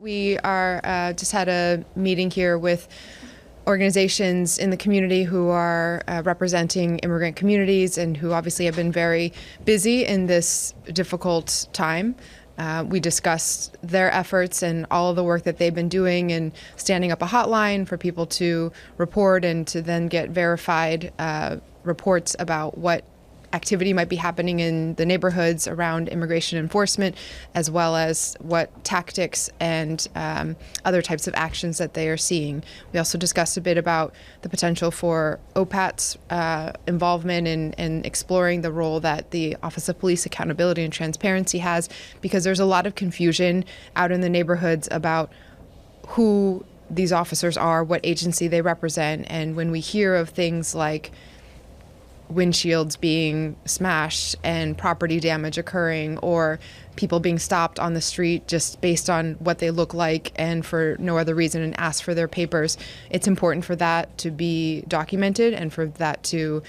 We are just had a meeting here with organizations in the community who are representing immigrant communities and who obviously have been very busy in this difficult time. We discussed their efforts and all of the work that they've been doing and standing up a hotline for people to report and to then get verified reports about what activity might be happening in the neighborhoods around immigration enforcement, as well as what tactics and other types of actions that they are seeing. We also discussed a bit about the potential for OPAT's involvement in exploring the role that the Office of Police Accountability and Transparency has, because there's a lot of confusion out in the neighborhoods about who these officers are, what agency they represent, and when we hear of things like windshields being smashed and property damage occurring, or people being stopped on the street just based on what they look like and for no other reason and ask for their papers, it's important for that to be documented and for that to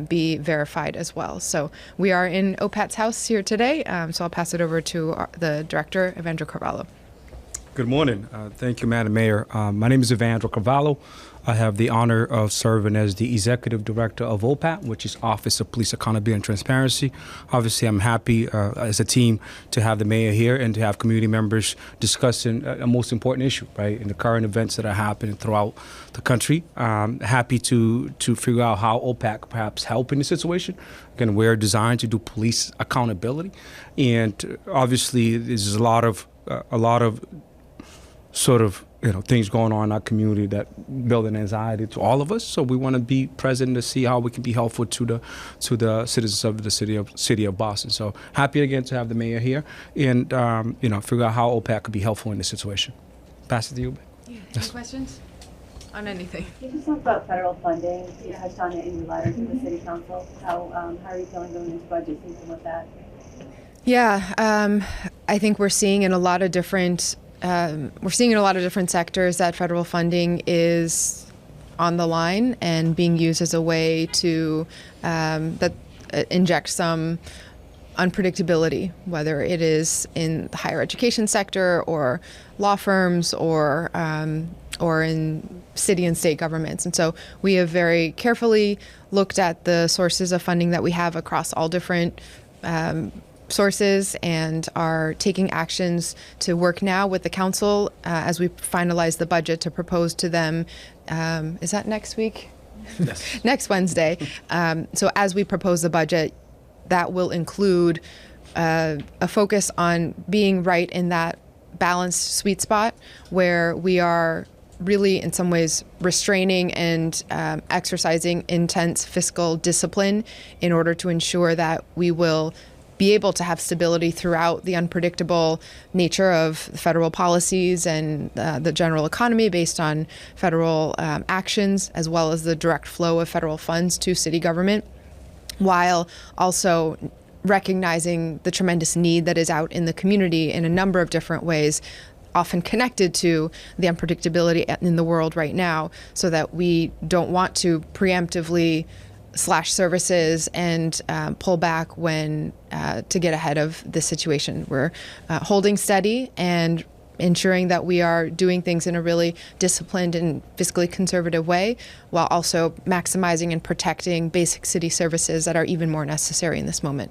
be verified as well. So we are in OPAT's house here today, so I'll pass it over to the director, Evandro Carvalho. Good morning. Thank you, Madam Mayor. My name is Evandro Carvalho. I have the honor of serving as the Executive Director of OPAT, which is Office of Police Accountability and Transparency. Obviously, I'm happy as a team to have the mayor here and to have community members discussing a most important issue, right, in the current events that are happening throughout the country. Happy to figure out how OPAT perhaps help in the situation. Again, we're designed to do police accountability, and obviously, there's a lot of sort of things going on in our community that build an anxiety to all of us. So we want to be present to see how we can be helpful to the citizens of the city of Boston. So happy again to have the mayor here and figure out how OPAT could be helpful in this situation. Pass it to you. Yeah. Any questions on anything? You just talked about federal funding. You touched on it in your letter to the city council. How are you feeling going into budget season with that? Yeah, I think we're seeing in a lot of different sectors that federal funding is on the line and being used as a way to inject some unpredictability, whether it is in the higher education sector or law firms or in city and state governments. And so we have very carefully looked at the sources of funding that we have across all different sources and are taking actions to work now with the council as we finalize the budget to propose to them. Is that next week? Yes. Next Wednesday. So as we propose the budget, that will include a focus on being right in that balanced sweet spot where we are really in some ways restraining and exercising intense fiscal discipline in order to ensure that we will be able to have stability throughout the unpredictable nature of federal policies and the general economy based on federal actions, as well as the direct flow of federal funds to city government, while also recognizing the tremendous need that is out in the community in a number of different ways, often connected to the unpredictability in the world right now, so that we don't want to preemptively slash services and pull back when to get ahead of this situation. We're holding steady and ensuring that we are doing things in a really disciplined and fiscally conservative way, while also maximizing and protecting basic city services that are even more necessary in this moment.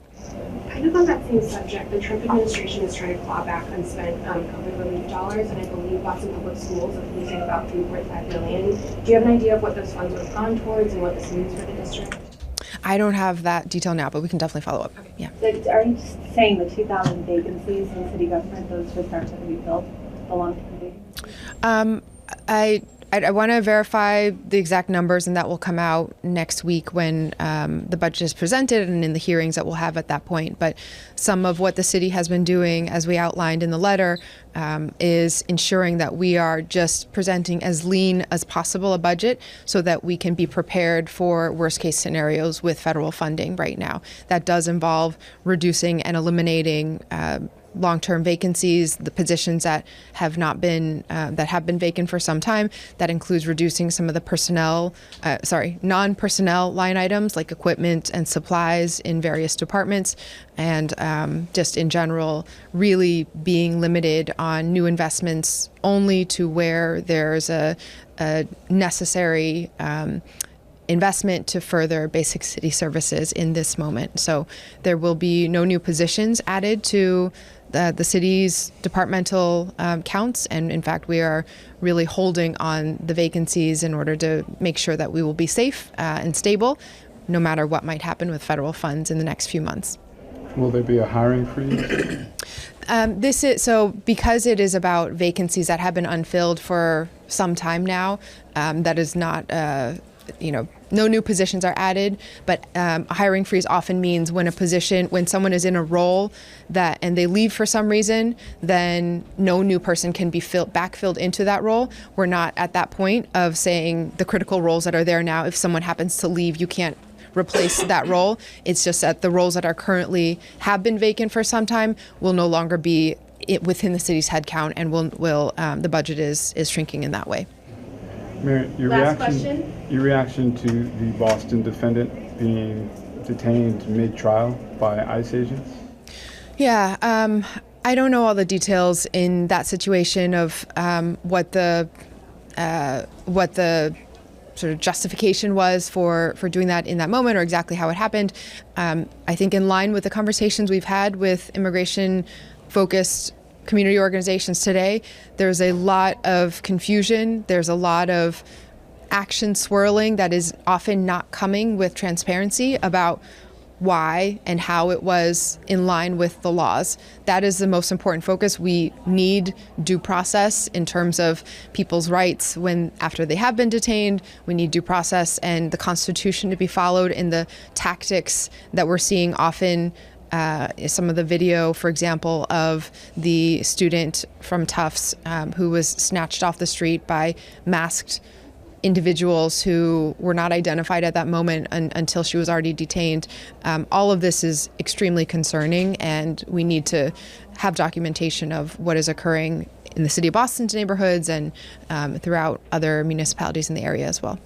Kind of on that same subject, the Trump administration is trying to claw back unspent COVID relief dollars, and I believe Boston Public Schools are losing about $3.5 million. Do you have an idea of what those funds would have gone towards and what this means for the district? I don't have that detail now, but we can definitely follow up. Okay. Yeah. So are you just saying the 2,000 vacancies in city government, those just aren't going to be filled, the long-term vacancies? I want to verify the exact numbers, and that will come out next week when the budget is presented and in the hearings that we'll have at that point. But some of what the city has been doing, as we outlined in the letter, is ensuring that we are just presenting as lean as possible a budget so that we can be prepared for worst case scenarios with federal funding right now. That does involve reducing and eliminating long-term vacancies, the positions that have not been that have been vacant for some time. That includes reducing some of the non-personnel line items like equipment and supplies in various departments, and just in general, really being limited on new investments only to where there's a necessary investment to further basic city services in this moment. So there will be no new positions added to the city's departmental counts, and in fact we are really holding on the vacancies in order to make sure that we will be safe and stable no matter what might happen with federal funds in the next few months. Will there be a hiring freeze? Because it is about vacancies that have been unfilled for some time now. That is not, no new positions are added. But a hiring freeze often means when someone is in a role and they leave for some reason, then no new person can be backfilled into that role. We're not at that point of saying the critical roles that are there now. If someone happens to leave, you can't replace that role. It's just that the roles that are currently have been vacant for some time will no longer be within the city's headcount, and the budget is shrinking in that way. Mayor, your reaction to the Boston defendant being detained mid-trial by ICE agents? Yeah, I don't know all the details in that situation of what the sort of justification was for doing that in that moment, or exactly how it happened. I think in line with the conversations we've had with immigration-focused community organizations today, there's a lot of confusion. There's a lot of action swirling that is often not coming with transparency about why and how it was in line with the laws. That is the most important focus. We need due process in terms of people's rights after they have been detained. We need due process and the Constitution to be followed in the tactics that we're seeing often. Some of the video, for example, of the student from Tufts who was snatched off the street by masked individuals who were not identified at that moment until she was already detained. All of this is extremely concerning, and we need to have documentation of what is occurring in the city of Boston's neighborhoods and throughout other municipalities in the area as well.